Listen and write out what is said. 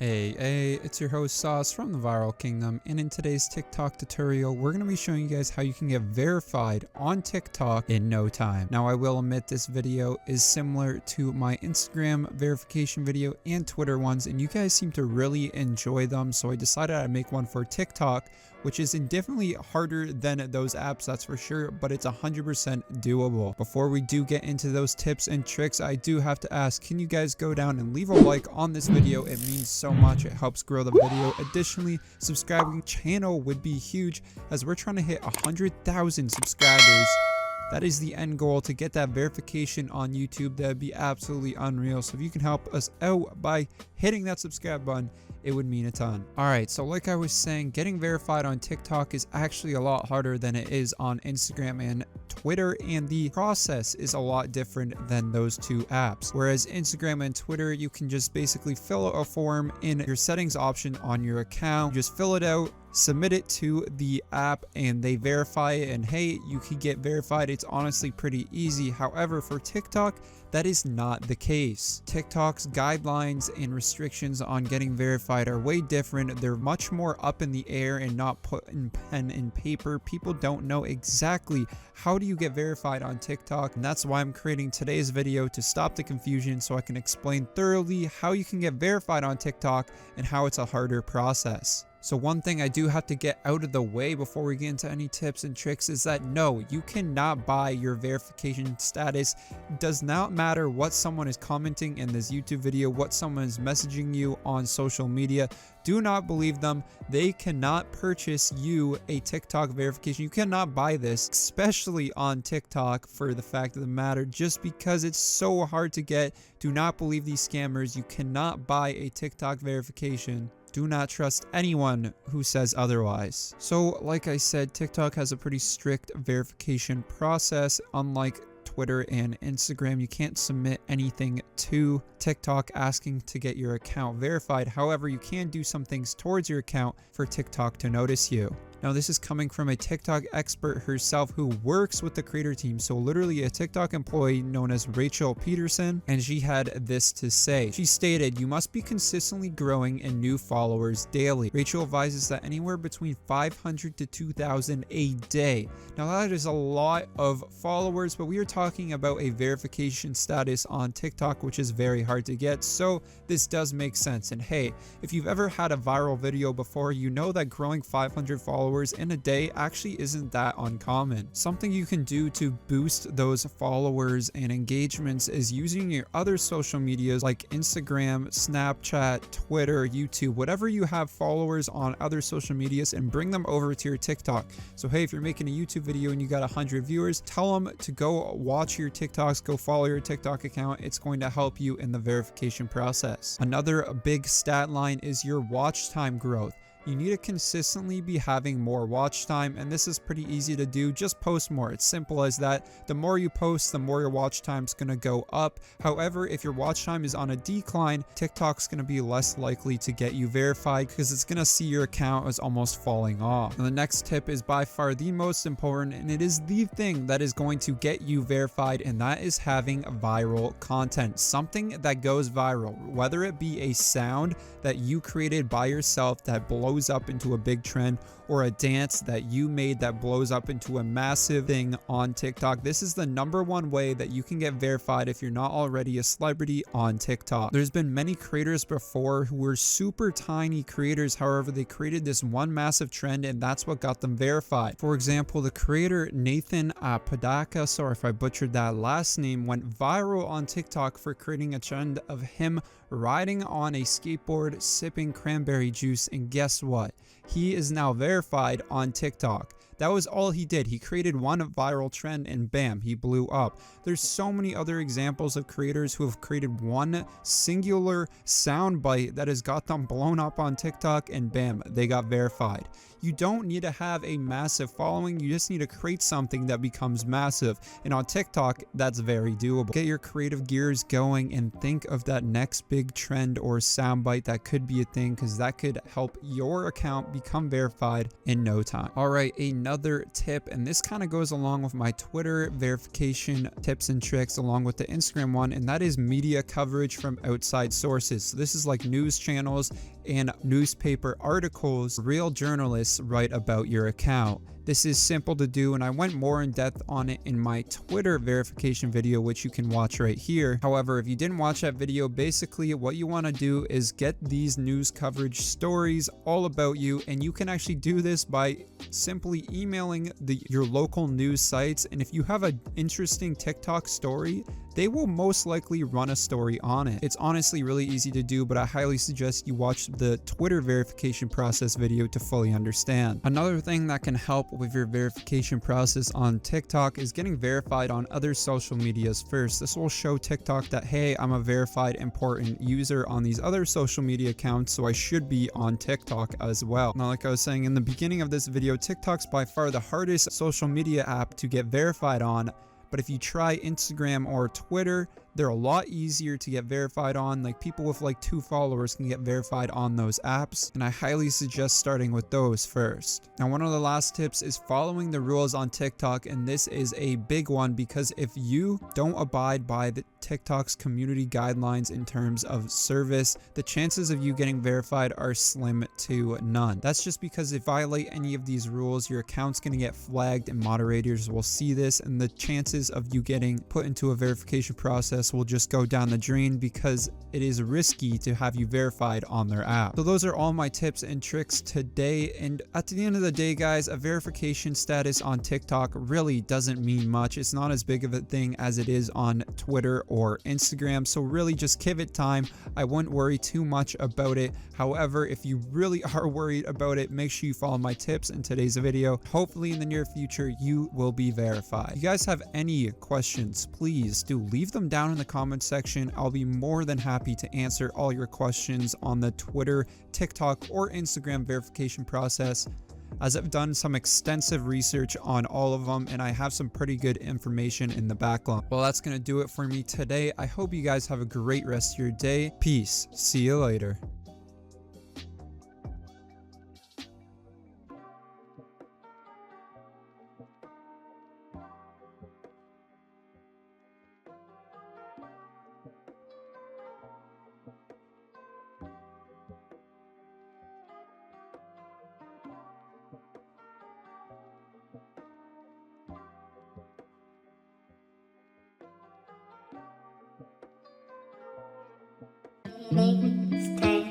Hey, it's your host Sauce from the Viral Kingdom, and in today's TikTok tutorial, we're going to be showing you guys how you can get verified on TikTok in no time. Now, I will admit this video is similar to my Instagram verification video and Twitter ones, and you guys seem to really enjoy them, so I decided I'd make one for TikTok, which is infinitely harder than those apps, that's for sure, but it's 100% doable. Before we do get into those tips and tricks, I do have to ask, can you guys go down and leave a like on this video? It means so much. It helps grow the video. Additionally, subscribing channel would be huge as we're trying to hit 100,000 subscribers. That is the end goal, to get that verification on YouTube. That'd be absolutely unreal. So if you can help us out by hitting that subscribe button, it would mean a ton. Alright, so like I was saying, getting verified on TikTok is actually a lot harder than it is on Instagram and Twitter, and the process is a lot different than those two apps. Whereas Instagram and Twitter, you can just basically fill out a form in your settings option on your account. Just fill it out, submit it to the app, and they verify it, and hey, you can get verified. It's honestly pretty easy. However, for TikTok, that is not the case. TikTok's guidelines and restrictions on getting verified are way different. They're much more up in the air and not put in pen and paper. People don't know exactly how do you get verified on TikTok, and that's why I'm creating today's video, to stop the confusion so I can explain thoroughly how you can get verified on TikTok and how it's a harder process. So one thing I do have to get out of the way before we get into any tips and tricks is that no, you cannot buy your verification status. It does not matter what someone is commenting in this YouTube video, what someone is messaging you on social media. Do not believe them. They cannot purchase you a TikTok verification. You cannot buy this, especially on TikTok, for the fact of the matter, just because it's so hard to get. Do not believe these scammers. You cannot buy a TikTok verification. Do not trust anyone who says otherwise. So like I said, TikTok has a pretty strict verification process. Unlike Twitter and Instagram, you can't submit anything to TikTok asking to get your account verified. However, you can do some things towards your account for TikTok to notice you. Now, this is coming from a TikTok expert herself who works with the creator team. So literally a TikTok employee known as Rachel Peterson, and she had this to say. She stated, "You must be consistently growing in new followers daily." Rachel advises that anywhere between 500 to 2,000 a day. Now that is a lot of followers, but we are talking about a verification status on TikTok, which is very hard to get. So this does make sense. And hey, if you've ever had a viral video before, you know that growing 500 followers in a day actually isn't that uncommon. Something you can do to boost those followers and engagements is using your other social medias like Instagram, Snapchat, Twitter, YouTube, whatever you have followers on other social medias, and bring them over to your TikTok. So hey, if you're making a YouTube video and you got 100 viewers, tell them to go watch your TikToks, go follow your TikTok account. It's going to help you in the verification process. Another big stat line is your watch time growth. You need to consistently be having more watch time, and this is pretty easy to do. Just post more. It's simple as that. The more you post, the more your watch time is going to go up. However, if your watch time is on a decline, TikTok's going to be less likely to get you verified because it's going to see your account as almost falling off. And the next tip is by far the most important, and it is the thing that is going to get you verified, and that is having viral content. Something that goes viral, whether it be a sound that you created by yourself that blows up into a big trend, or a dance that you made that blows up into a massive thing on TikTok. This is the #1 way that you can get verified if you're not already a celebrity on TikTok. There's been many creators before who were super tiny creators. However, they created this one massive trend, and that's what got them verified. For example, the creator Nathan Apodaca, sorry if I butchered that last name, went viral on TikTok for creating a trend of him riding on a skateboard, sipping cranberry juice, and guess what? He is now verified on TikTok. That was all he did. He created one viral trend and bam, he blew up. There's so many other examples of creators who have created one singular soundbite that has got them blown up on TikTok, and bam, they got verified. You don't need to have a massive following. You just need to create something that becomes massive. And on TikTok, that's very doable. Get your creative gears going and think of that next big trend or soundbite that could be a thing, because that could help your account become verified in no time. All right, another tip, and this kind of goes along with my Twitter verification tips and tricks along with the Instagram one, and that is media coverage from outside sources. So this is like news channels and newspaper articles. Real journalists write about your account. This is simple to do, and I went more in depth on it in my Twitter verification video, which you can watch right here. However, if you didn't watch that video, basically what you want to do is get these news coverage stories all about you, and you can actually do this by simply emailing your local news sites. And if you have an interesting TikTok story, they will most likely run a story on it. It's honestly really easy to do, but I highly suggest you watch the Twitter verification process video to fully understand. Another thing that can help with your verification process on TikTok is getting verified on other social medias first. This will show TikTok that, hey, I'm a verified important user on these other social media accounts, so I should be on TikTok as well. Now, like I was saying in the beginning of this video, TikTok's by far the hardest social media app to get verified on. But if you try Instagram or Twitter, they're a lot easier to get verified on. Like, people with like 2 followers can get verified on those apps, and I highly suggest starting with those first. Now, one of the last tips is following the rules on TikTok, and this is a big one because if you don't abide by the TikTok's community guidelines in terms of service, the chances of you getting verified are slim to none. That's just because if you violate any of these rules, your account's going to get flagged and moderators will see this, and the chances of you getting put into a verification process will just go down the drain because it is risky to have you verified on their app. So those are all my tips and tricks today, and at the end of the day, guys, a verification status on TikTok really doesn't mean much. It's not as big of a thing as it is on Twitter or Instagram, so really just give it time. I wouldn't worry too much about it. However, if you really are worried about it, make sure you follow my tips in today's video. Hopefully in the near future you will be verified. If you guys have any questions, please do leave them down in the comment section. I'll be more than happy to answer all your questions on the Twitter, TikTok, or Instagram verification process, as I've done some extensive research on all of them and I have some pretty good information in the backlog. Well, that's going to do it for me today. I hope you guys have a great rest of your day. Peace. See you later. Mixtape.